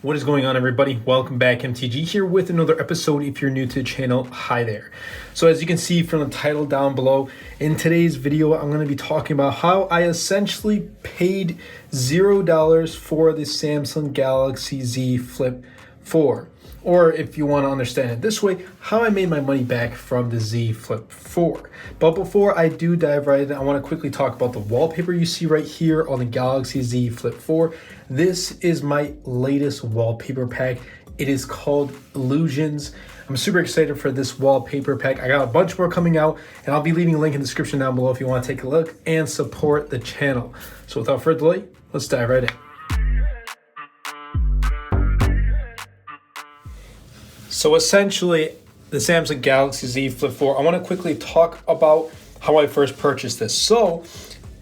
What is going on, everybody? Welcome back. MTG here with another episode. If you're new to the channel, hi there. So as you can see from the title down below, in today's video I'm going to be talking about how I essentially paid $0 for the Samsung Galaxy Z Flip 4. Or if you want to understand it this way, how I made my money back from the Z Flip 4. But before I do dive right in, I want to quickly talk about the wallpaper you see right here on the Galaxy Z Flip 4. This is my latest wallpaper pack. It is called Illusions. I'm super excited for this wallpaper pack. I got a bunch more coming out, and I'll be leaving a link in the description down below if you want to take a look and support the channel. So without further delay, let's dive right in. So essentially, the Samsung Galaxy Z Flip 4, I want to quickly talk about how I first purchased this. So,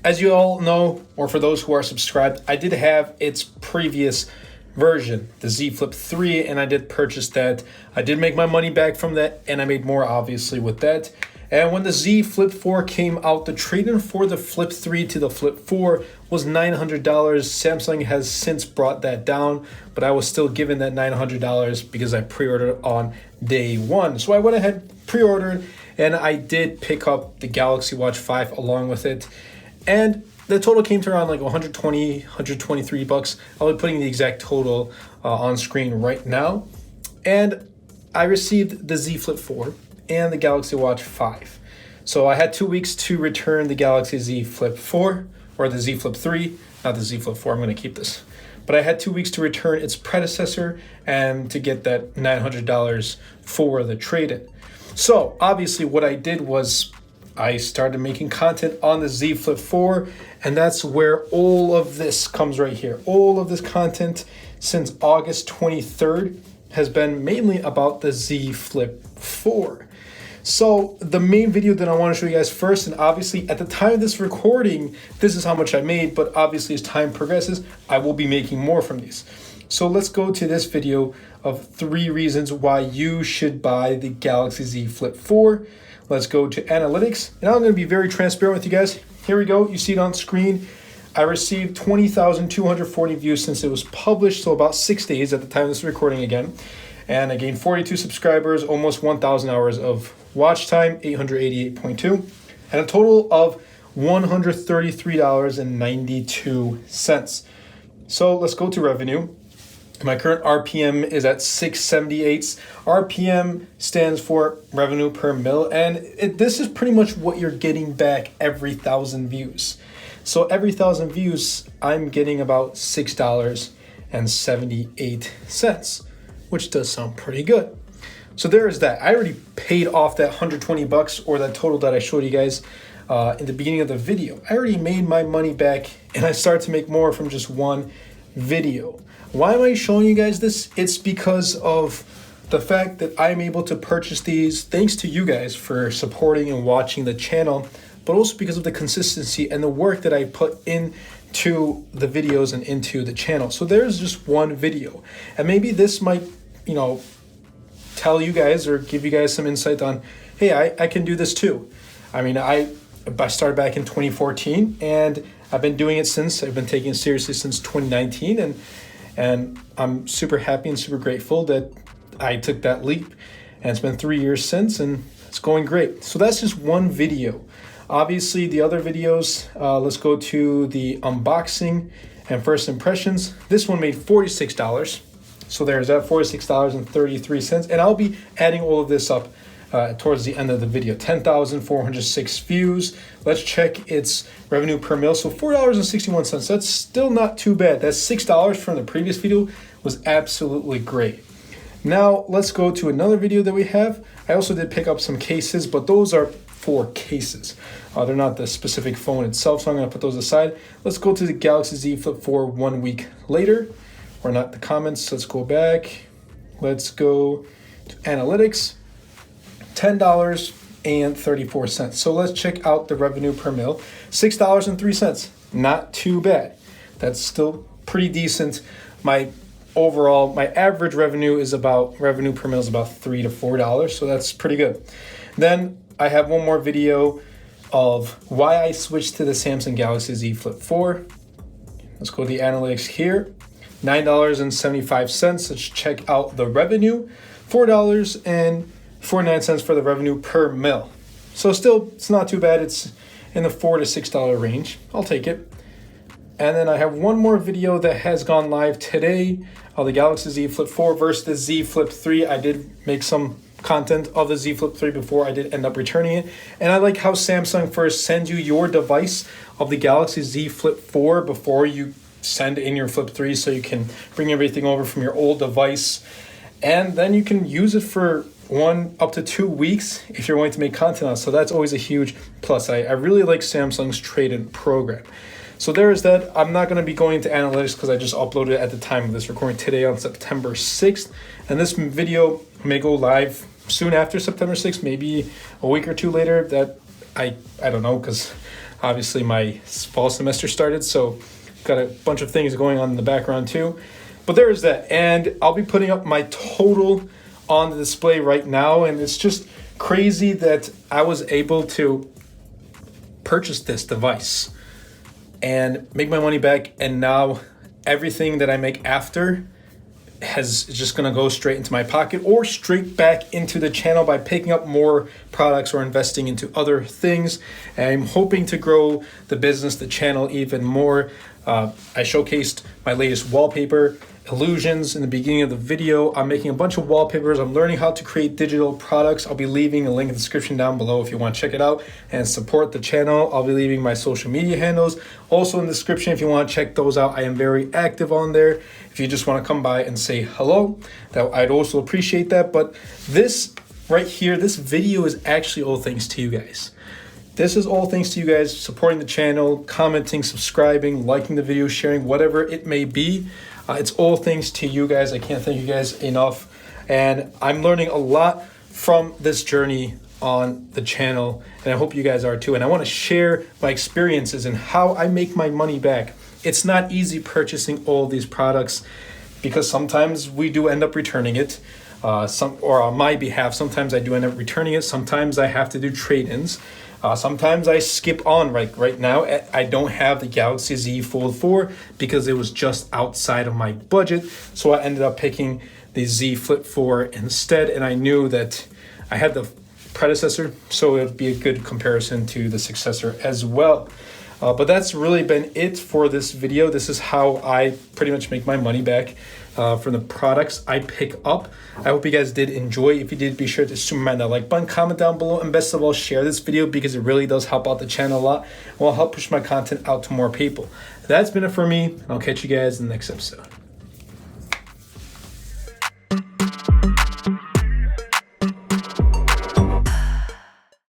as you all know, or for those who are subscribed, I did have its previous version, the Z Flip 3, and I did purchase that. I did make my money back from that, and I made more, obviously, with that. And when the Z Flip 4 came out, the trade-in for the Flip 3 to the Flip 4 was $900. Samsung has since brought that down, but I was still given that $900 because I pre-ordered on day one. So I went ahead, pre-ordered, and I did pick up the Galaxy Watch 5 along with it. And the total came to around like 120, 123 bucks. I'll be putting the exact total on screen right now. And I received the Z Flip 4 and the Galaxy Watch 5. So I had 2 weeks to return the Galaxy Z Flip 4, or the Z Flip 3, not the Z Flip 4, I'm going to keep this. But I had 2 weeks to return its predecessor and to get that $900 for the trade-in. So obviously what I did was I started making content on the Z Flip 4, and that's where all of this comes right here. All of this content since August 23rd has been mainly about the Z Flip 4. So the main video that I want to show you guys first, and obviously at the time of this recording, this is how much I made, but obviously as time progresses, I will be making more from these. So let's go to this video of 3 reasons why you should buy the Galaxy Z Flip 4. Let's go to analytics, and I'm going to be very transparent with you guys. Here we go. You see it on screen. I received 20,240 views since it was published, so about 6 days at the time of this recording again. And I gained 42 subscribers, almost 1,000 hours of watch time, 888.2, and a total of $133.92. So let's go to revenue. My current RPM is at 678. RPM stands for revenue per mil, and this is pretty much what you're getting back every 1,000 views. So every 1,000 views, I'm getting about $6.78, which does sound pretty good. So there is that. I already paid off that 120 bucks, or that total that I showed you guys in the beginning of the video. I already made my money back, and I started to make more from just one video. Why am I showing you guys this? It's because of the fact that I'm able to purchase these thanks to you guys for supporting and watching the channel, but also because of the consistency and the work that I put into the videos and into the channel. So there's just one video, and maybe this might, tell you guys or give you guys some insight on, hey, I can do this too. I mean, I started back in 2014, and I've been doing it since. I've been taking it seriously since 2019, and I'm super happy and super grateful that I took that leap. And it's been 3 years since, and it's going great. So that's just one video. Obviously, the other videos, let's go to the unboxing and first impressions. This one made $46. So there's that, $46.33. And I'll be adding all of this up towards the end of the video. 10,406 views. Let's check its revenue per mil. So $4.61. That's still not too bad. That's $6 from the previous video. Was absolutely great. Now let's go to another video that we have. I also did pick up some cases, but those are for cases. They're not the specific phone itself, so I'm going to put those aside. Let's go to the Galaxy Z Flip 4 1 week later. Or not the comments. Let's go back. Let's go to analytics. $10.34. So let's check out the revenue per mil. $6.03. Not too bad. That's still pretty decent. My average revenue per mil is about $3 to $4. So that's pretty good. Then I have one more video of why I switched to the Samsung Galaxy Z Flip 4. Let's go to the analytics here. $9.75. Let's check out the revenue, $4.49 for the revenue per mil. So still, it's not too bad. It's in the $4 to $6 range. I'll take it. And then I have one more video that has gone live today, the Galaxy Z Flip 4 versus the Z Flip 3. I did make some content of the Z Flip 3 before I did end up returning it. And I like how Samsung first sends you your device of the Galaxy Z Flip 4 before you send in your Flip 3, so you can bring everything over from your old device. And then you can use it for 1 up to 2 weeks if you're wanting to make content on it. So that's always a huge plus. I really like Samsung's trade-in program. So there is that. I'm not going to be going into analytics because I just uploaded it at the time of this recording today on September 6th. And this video may go live soon after September 6th, maybe a week or two later. That I don't know, because obviously my fall semester started. So got a bunch of things going on in the background too. But there is that. And I'll be putting up my total on the display right now. And it's just crazy that I was able to purchase this device and make my money back, and now everything that I make after is just gonna go straight into my pocket or straight back into the channel by picking up more products or investing into other things. And I'm hoping to grow the business, the channel even more. I showcased my latest wallpaper, Illusions, in the beginning of the video. I'm making a bunch of wallpapers. I'm learning how to create digital products. I'll be leaving a link in the description down below if you want to check it out and support the channel. I'll be leaving my social media handles also in the description if you want to check those out. I am very active on there. If you just want to come by and say hello, that I'd also appreciate that. But this right here, this video is actually all thanks to you guys. This is all thanks to you guys supporting the channel, commenting, subscribing, liking the video, sharing, whatever it may be. It's all thanks to you guys. I can't thank you guys enough. And I'm learning a lot from this journey on the channel, and I hope you guys are too. And I want to share my experiences and how I make my money back. It's not easy purchasing all these products because sometimes we do end up returning it. Or on my behalf, sometimes I do end up returning it. Sometimes I have to do trade-ins. Sometimes I skip on. Right now, I don't have the Galaxy Z Fold 4 because it was just outside of my budget. So I ended up picking the Z Flip 4 instead. And I knew that I had the predecessor, so it would be a good comparison to the successor as well. But that's really been it for this video. This is how I pretty much make my money back from the products I pick up. I hope you guys did enjoy. If you did, be sure to smash that like button, comment down below, and best of all, share this video because it really does help out the channel a lot and will help push my content out to more people. That's been it for me, and I'll catch you guys in the next episode.